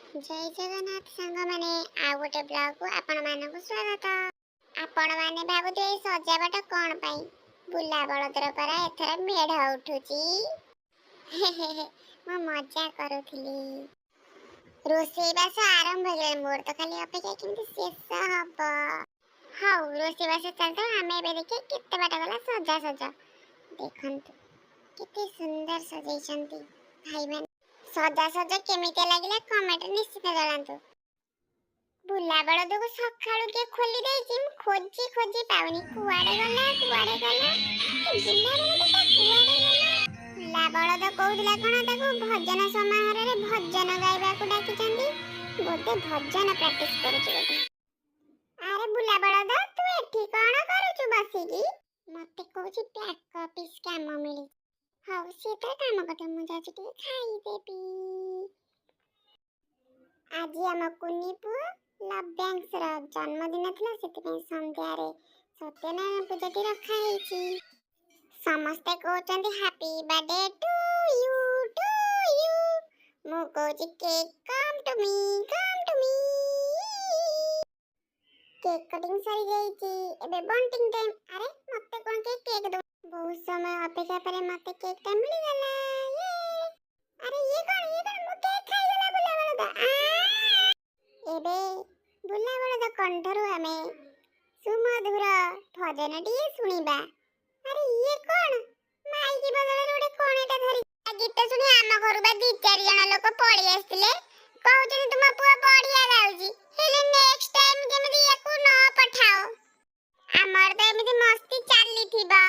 जय जगन्नाथ सांग माने आ गोटे ब्लॉग को आपण मानक स्वागत। आपण माने भाबुते सजावट कोन पई बुला बळदर परा एथर मेढ उठुची म मजा करूथिली। रोसे बास आरंभ होले मोर तो खाली अपेक्षा किंतु शेष हब। हाउ रोसे बास चलतो हमें बे देखे कित्ते बाट गला सजा सजा देखंतु कित्ते सुंदर सजैछंती भाई मन। सजा सजा केमिते लागिला कमेंट निश्चित जणांतु। बुला बळद को सखाळु के खोली देछि खोजी खोजी पाउनी कुआडे गला ए बुला बळद ता कुआडे गला। बुला बळद कहउला कोन ताको भजन समारोह रे भजन गाइबा को डाकी चंदी बोते भजन प्रैक्टिस करूछु बोते। अरे बुला बळद तू एठी कोन करूछु बसिकी मते कहउछि प्याक ऑफिस काम मिली। हाउ सीता काम कटे मु जाछि टी खाई देबी। आज हम कुनी पुआ लव्यांश रा जन्मदिन थिला सेति संध्या रे सत्यनारायण पूजा टी रखा हेछि। समस्ते कहउचंदी हैप्पी बर्थडे टू यू मु कहउछि cake come to me cake cutting सरी जाइछि एबे बंटिंग टाइम। अरे मते कोन केक दो बहुत समय अपेक्षा पर मते केक टा मिल गला। ये अरे ये कोन मु केक खाई गला बुला बळद। एबे बुला बळद कंठरु हमें सुमधुर भजन टी सुनिबा। अरे ये कोन माई की बदल रे कोन एटा धरी गीत सुनी आम घर बा दी चार जण लोक पड़ी आस्तिले कहउछन तुम पुआ बढ़िया गाउजी हेले नेक्स्ट टाइम केमिति याकू न पठाओ। हमर त एमिति मस्ती चाली थिबा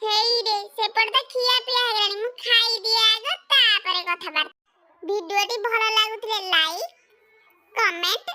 हेई रे सेपट त खिया पिया हेलानी मु खाई दिया आग तापरे कथा बार। वीडियो टी भलो लागुथिले लाइक कमेंट